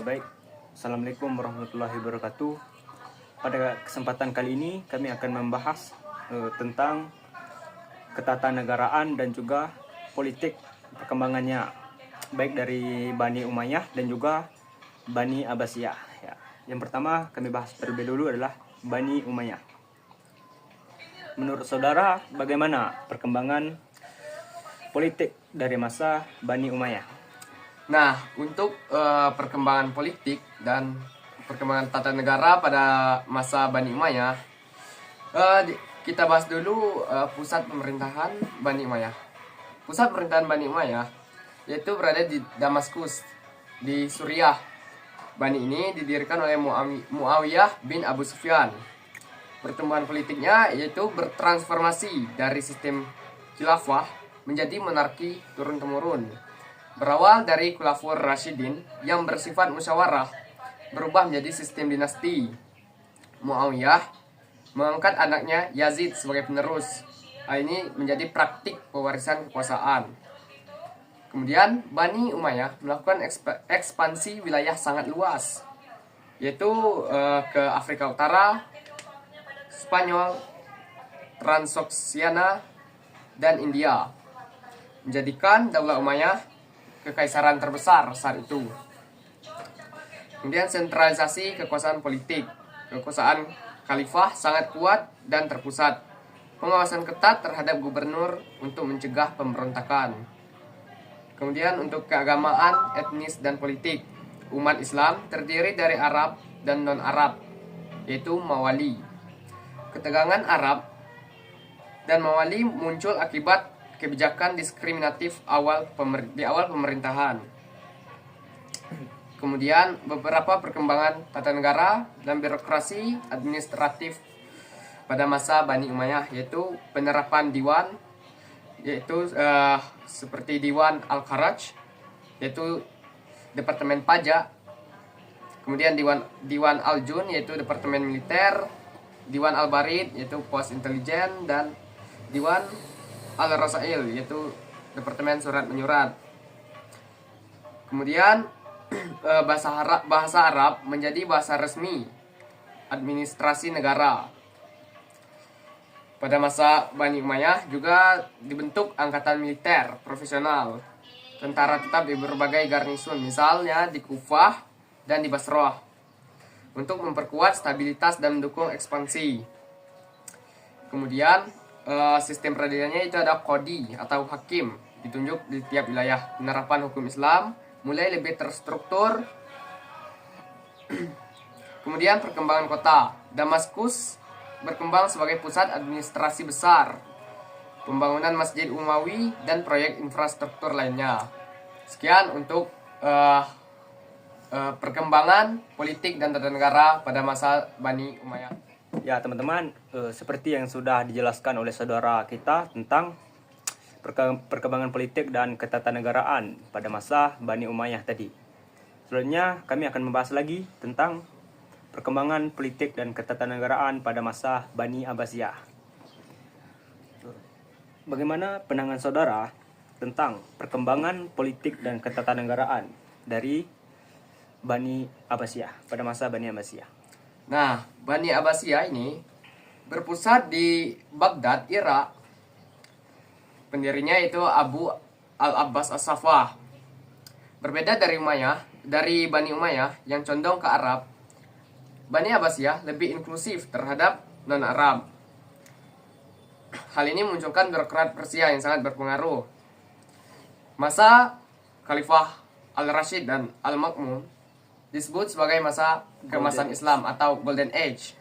baik. Assalamualaikum warahmatullahi wabarakatuh. Pada kesempatan kali ini kami akan membahas tentang ketatanegaraan dan juga politik perkembangannya, baik dari Bani Umayyah dan juga Bani Abbasiyah. Ya. Yang pertama kami bahas terlebih dulu adalah Bani Umayyah. Menurut saudara, bagaimana perkembangan politik dari masa Bani Umayyah? Nah, untuk perkembangan politik dan perkembangan tata negara pada masa Bani Umayyah, kita bahas dulu pusat pemerintahan Bani Umayyah. Pusat pemerintahan Bani Umayyah yaitu berada di Damaskus, di Suriah. Bani ini didirikan oleh Muawiyah bin Abu Sufyan. Pertumbuhan politiknya yaitu bertransformasi dari sistem khilafah menjadi monarki turun-temurun. Berawal dari Khulafaur Rasyidin yang bersifat musyawarah, berubah menjadi sistem dinasti. Muawiyah mengangkat anaknya Yazid sebagai penerus. Hal ini menjadi praktik pewarisan kekuasaan. Kemudian Bani Umayyah melakukan ekspansi wilayah sangat luas, yaitu ke Afrika Utara, Spanyol, Transoksiana, dan India, menjadikan Daulah Umayyah kekaisaran terbesar saat itu. Kemudian sentralisasi kekuasaan politik. Kekuasaan khalifah sangat kuat dan terpusat. Pengawasan ketat terhadap gubernur untuk mencegah pemberontakan. Kemudian untuk keagamaan, etnis, dan politik. Umat Islam terdiri dari Arab dan non-Arab, yaitu Mawali. Ketegangan Arab dan Mawali muncul akibat kebijakan diskriminatif di awal pemerintahan. Kemudian beberapa perkembangan tata negara dan birokrasi administratif pada masa Bani Umayyah, yaitu penerapan diwan, yaitu seperti Diwan Al-Kharaj, yaitu departemen pajak. Kemudian Diwan Al-Jun, yaitu departemen militer. Diwan Al-Barid, yaitu pos intelijen, dan Diwan Al-Rasail, yaitu departemen surat menyurat. Kemudian bahasa Arab menjadi bahasa resmi administrasi negara. Pada masa Bani Umayyah juga dibentuk angkatan militer profesional. Tentara tetap di berbagai garnison, misalnya di Kufah dan di Basrah, untuk memperkuat stabilitas dan mendukung ekspansi. Kemudian sistem peradilannya itu ada qadi atau hakim, ditunjuk di tiap wilayah. Penerapan hukum Islam mulai lebih terstruktur. Kemudian perkembangan kota. Damaskus berkembang sebagai pusat administrasi besar, pembangunan Masjid Umawi, dan proyek infrastruktur lainnya. Sekian untuk perkembangan politik dan tata negara pada masa Bani Umayyah. Ya teman-teman, seperti yang sudah dijelaskan oleh saudara kita tentang perkembangan politik dan ketatanegaraan pada masa Bani Umayyah tadi. Selanjutnya kami akan membahas lagi tentang perkembangan politik dan ketatanegaraan pada masa Bani Abbasiyah. Bagaimana pandangan saudara tentang perkembangan politik dan ketatanegaraan dari Bani Abbasiyah pada masa Bani Abbasiyah? Nah, Bani Abbasiyah ini berpusat di Baghdad, Irak. Pendirinya itu Abu Al-Abbas As-Saffah. Berbeda dari Bani Umayyah yang condong ke Arab, Bani Abbasiyah lebih inklusif terhadap non-Arab. Hal ini memunculkan birokrat Persia yang sangat berpengaruh. Masa Khalifah Al-Rashid dan Al-Ma'mun disebut sebagai masa keemasan Islam atau Golden Age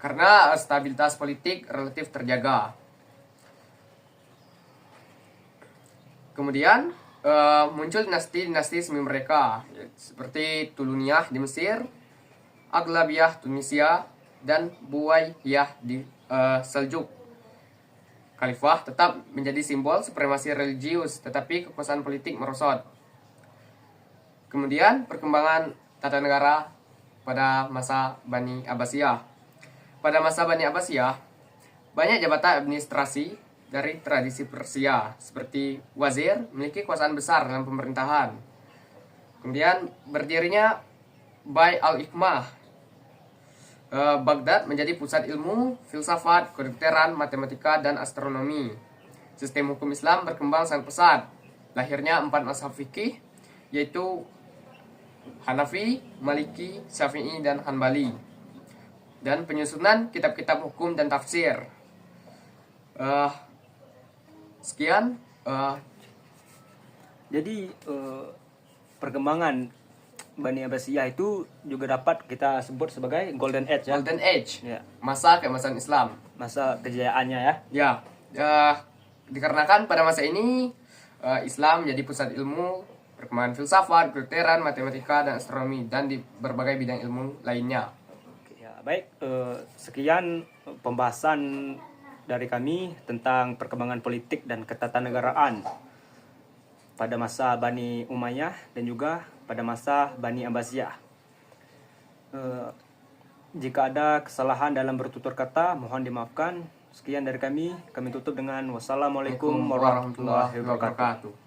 karena stabilitas politik relatif terjaga. Kemudian muncul dinasti-dinasti semi mereka seperti Tuluniyah di Mesir, Aglabiyah Tunisia, dan Buwayyah di Seljuk. Khalifah tetap menjadi simbol supremasi religius, tetapi kekuasaan politik merosot. Kemudian perkembangan tata negara pada masa Bani Abbasiyah. Pada masa Bani Abbasiyah, banyak jabatan administrasi dari tradisi Persia, seperti wazir memiliki kekuasaan besar dalam pemerintahan. Kemudian berdirinya Bai al-Hikmah. Baghdad menjadi pusat ilmu, filsafat, kedokteran, matematika, dan astronomi. Sistem hukum Islam berkembang sangat pesat. Lahirnya 4 mazhab fikih, yaitu Hanafi, Maliki, Syafi'i, dan Hanbali. Dan penyusunan kitab-kitab hukum dan tafsir. Sekian. Jadi perkembangan Bani Abbasiyah itu juga dapat kita sebut sebagai Golden Age ya. Golden Age, Ya. masa keemasan Islam. Masa kejayaannya ya. Ya, dikarenakan pada masa ini Islam menjadi pusat ilmu, perkembangan filsafat, kedokteran, matematika, dan astronomi, dan di berbagai bidang ilmu lainnya. Oke, ya, baik, sekian pembahasan dari kami tentang perkembangan politik dan ketatanegaraan pada masa Bani Umayyah dan juga pada masa Bani Abbasiyah. Jika ada kesalahan dalam bertutur kata, mohon dimaafkan. Sekian dari kami tutup dengan wassalamualaikum warahmatullahi wabarakatuh.